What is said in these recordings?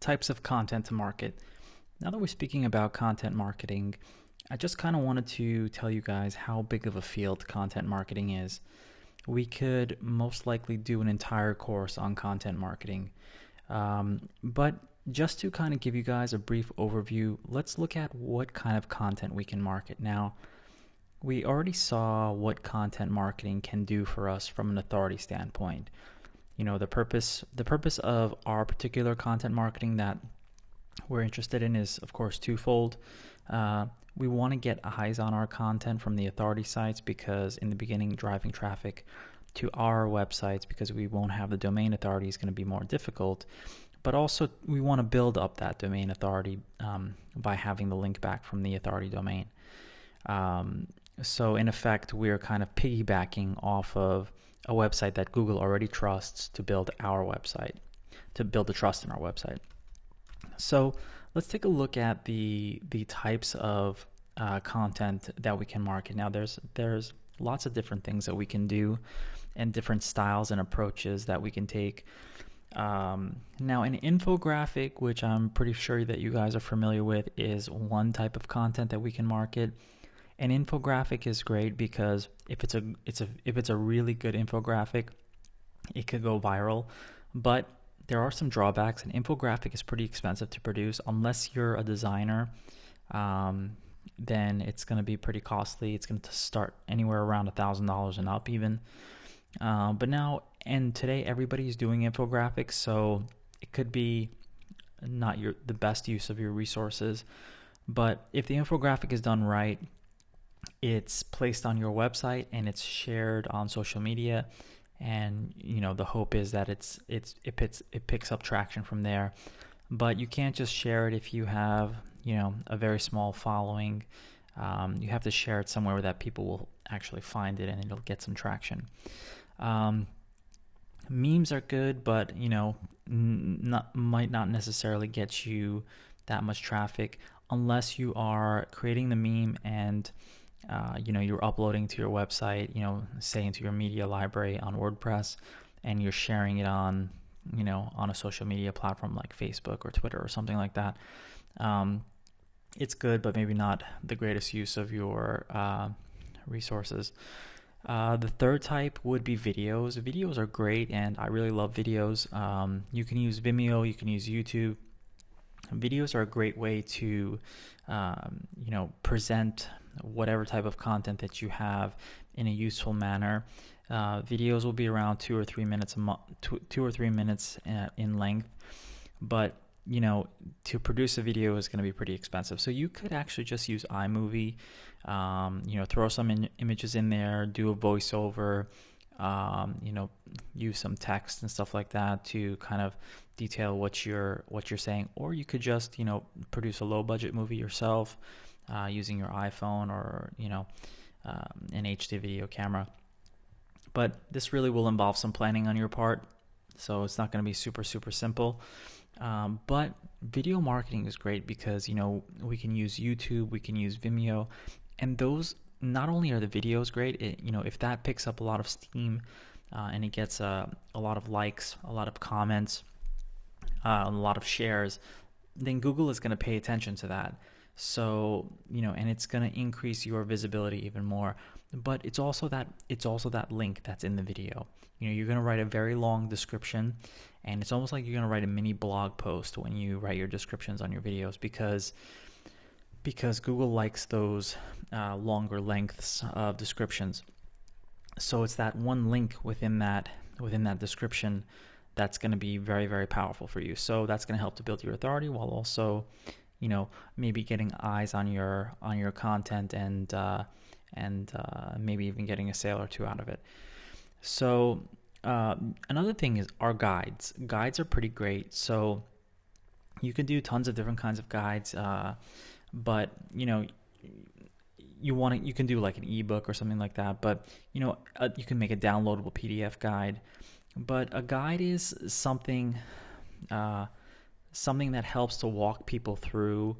types of content to market. Now that we're speaking about content marketing, I just kind of wanted to tell you guys how big of a field content marketing is. We could most likely do an entire course on content marketing. But just to kind of give you guys a brief overview, let's look at what kind of content we can market. Now, we already saw what content marketing can do for us from an authority standpoint. You know, the purpose of our particular content marketing that we're interested in is, of course, twofold. We want to get eyes on our content from the authority sites because in the beginning, driving traffic to our websites, because we won't have the domain authority, is going to be more difficult. But also, we want to build up that domain authority by having the link back from the authority domain. So in effect, we're kind of piggybacking off of a website that Google already trusts to build our website, to build the trust in our website. So let's take a look at the types of content that we can market. Now, there's lots of different things that we can do and different styles and approaches that we can take. Now, an infographic, which I'm pretty sure that you guys are familiar with, is one type of content that we can market. An infographic is great because if it's a really good infographic, it could go viral. But there are some drawbacks. An infographic is pretty expensive to produce. Unless you're a designer, then it's going to be pretty costly. It's going to start anywhere around $1,000 and up even. But now, and today, everybody's doing infographics, so it could be not the best use of your resources. But if the infographic is done right, it's placed on your website and it's shared on social media, and the hope is that it picks up traction from there. But you can't just share it if you have a very small following. You have to share it somewhere that people will actually find it and it'll get some traction. Memes are good, but might not necessarily get you that much traffic unless you are creating the meme and you're uploading to your website, say into your media library on WordPress, and you're sharing it on a social media platform like Facebook or Twitter or something like that. It's good, but maybe not the greatest use of your resources. The third type would be videos. Videos are great, and I really love videos. You can use Vimeo, you can use YouTube. Videos are a great way to, present whatever type of content that you have in a useful manner. Videos will be around 2 or 3 minutes in length, but to produce a video is going to be pretty expensive. So you could actually just use iMovie, throw some images in there, do a voiceover, use some text and stuff like that to kind of detail what you're saying. Or you could just produce a low budget movie yourself using your iPhone or an HD video camera. But this really will involve some planning on your part, so it's not going to be super simple. But video marketing is great because we can use YouTube, we can use Vimeo, and those, not only are the videos great, if that picks up a lot of steam and it gets a lot of likes, a lot of comments, a lot of shares, then Google is going to pay attention to that. So and it's going to increase your visibility even more. But it's also that link that's in the video. You're going to write a very long description, and it's almost like you're going to write a mini blog post when you write your descriptions on your videos, because Google likes those longer lengths of descriptions. So it's that one link within that description that's going to be very, very powerful for you. So that's going to help to build your authority while also maybe getting eyes on your content and maybe even getting a sale or two out of it. So another thing is our guides. Guides are pretty great. So you can do tons of different kinds of guides, but you can do like an ebook or something like that. But you can make a downloadable PDF guide. But a guide is something that helps to walk people through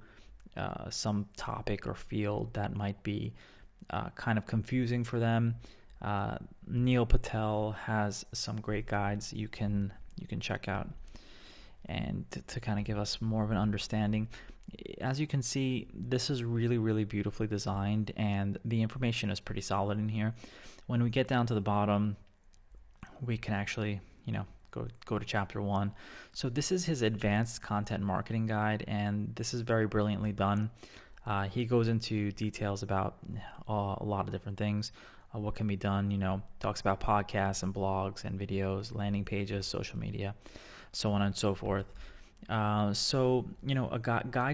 some topic or field that might be kind of confusing for them. Neil Patel has some great guides you can check out. and to kind of give us more of an understanding. As you can see, this is really, really beautifully designed, and the information is pretty solid in here. When we get down to the bottom, we can actually, go to chapter 1. So this is his advanced content marketing guide, and this is very brilliantly done. He goes into details about a lot of different things, what can be done, talks about podcasts and blogs and videos, landing pages, social media, so on and so forth. Guides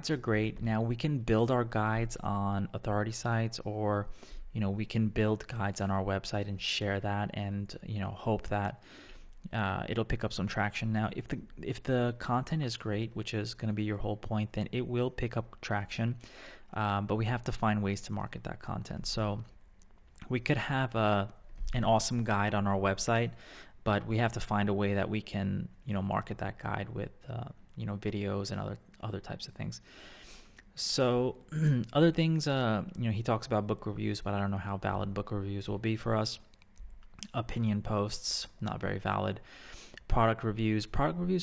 are great. Now we can build our guides on authority sites, or we can build guides on our website and share that, and hope that it'll pick up some traction. Now if the content is great, which is going to be your whole point, then it will pick up traction, but we have to find ways to market that content. So we could have an awesome guide on our website, but we have to find a way that we can market that guide with videos and other types of things. So other things, he talks about book reviews, but I don't know how valid book reviews will be for us. Opinion posts, not very valid. Product reviews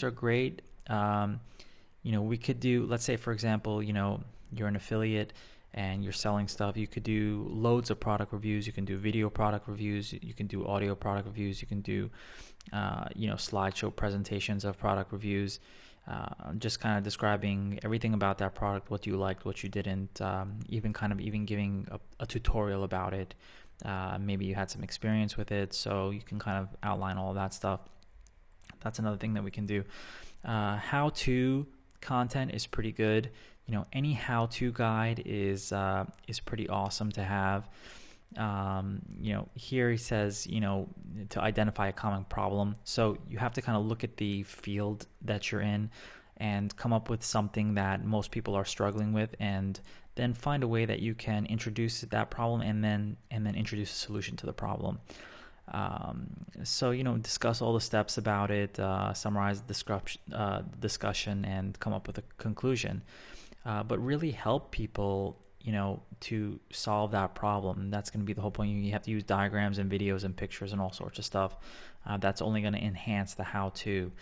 are great. We could do, let's say for example, you're an affiliate and you're selling stuff. You could do loads of product reviews. You can do video product reviews. You can do audio product reviews. You can do slideshow presentations of product reviews. Just kind of describing everything about that product, what you liked, what you didn't, even giving a tutorial about it. Maybe you had some experience with it, so you can kind of outline all of that stuff. That's another thing that we can do. How-to content is pretty good. Any how-to guide is pretty awesome to have. Here he says, to identify a common problem. So you have to kind of look at the field that you're in and come up with something that most people are struggling with, and then find a way that you can introduce that problem and then introduce a solution to the problem. Discuss all the steps about it, summarize the discussion, and come up with a conclusion. But really help people to solve that problem. That's going to be the whole point. You have to use diagrams and videos and pictures and all sorts of stuff. That's only going to enhance the how-to.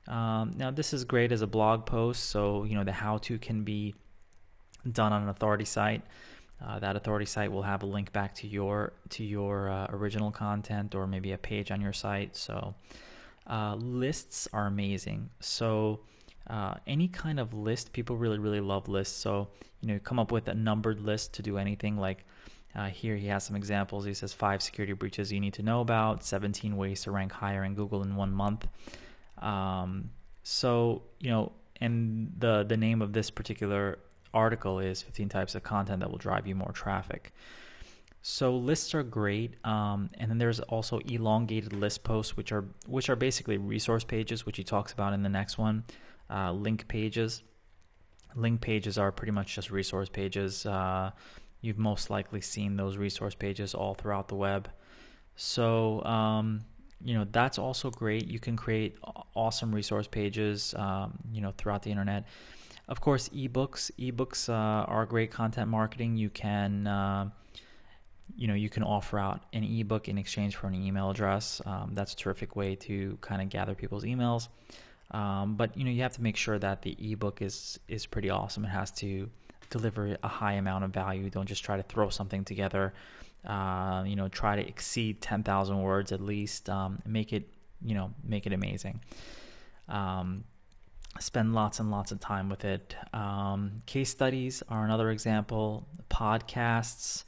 Now this is great as a blog post. So, the how-to can be done on an authority site. That authority site will have a link back to your original content, or maybe a page on your site. So lists are amazing. So any kind of list, people really, really love lists. So, come up with a numbered list to do anything. Like here he has some examples. He says 5 security breaches you need to know about, 17 ways to rank higher in Google in 1 month. And the name of this particular article is 15 types of content that will drive you more traffic. So lists are great. And then there's also elongated list posts, which are basically resource pages, which he talks about in the next one. Link pages. Link pages are pretty much just resource pages. You've most likely seen those resource pages all throughout the web. So, that's also great. You can create awesome resource pages, throughout the internet. Of course, ebooks are great content marketing. You can, you can offer out an ebook in exchange for an email address. That's a terrific way to kind of gather people's emails. But you have to make sure that the ebook is pretty awesome. It has to deliver a high amount of value. Don't just try to throw something together. Try to exceed 10,000 words at least. Make it amazing. Spend lots and lots of time with it. Case studies are another example. Podcasts.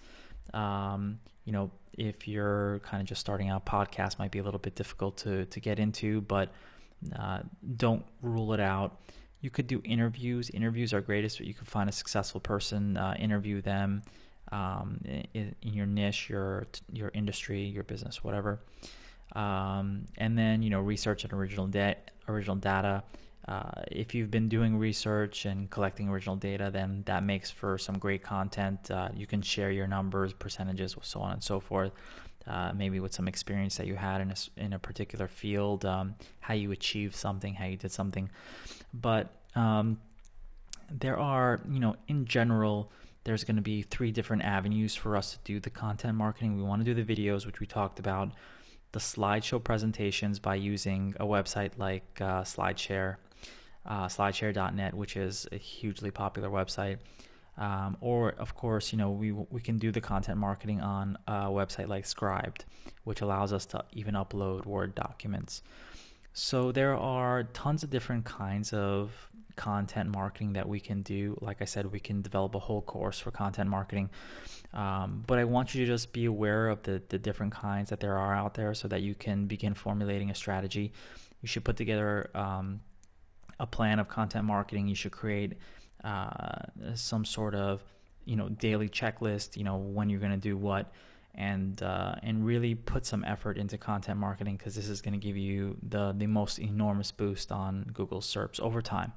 If you're kind of just starting out, podcasts might be a little bit difficult to get into, but don't rule it out. You could do interviews. Interviews are greatest. You can find a successful person, interview them in your niche, your industry, your business, whatever. And then research and original data. If you've been doing research and collecting original data, then that makes for some great content. You can share your numbers, percentages, so on and so forth. Maybe with some experience that you had in a particular field, how you achieved something, how you did something. But there are, in general, there's going to be 3 different avenues for us to do the content marketing. We want to do the videos, which we talked about, the slideshow presentations by using a website like SlideShare. slideshare.net, which is a hugely popular website. Or of course, we can do the content marketing on a website like Scribed, which allows us to even upload Word documents. So there are tons of different kinds of content marketing that we can do. Like I said, we can develop a whole course for content marketing. But I want you to just be aware of the different kinds that there are out there so that you can begin formulating a strategy. You should put together a plan of content marketing. You should create some sort of daily checklist, when you're going to do what, and really put some effort into content marketing, because this is going to give you the most enormous boost on Google SERPs over time.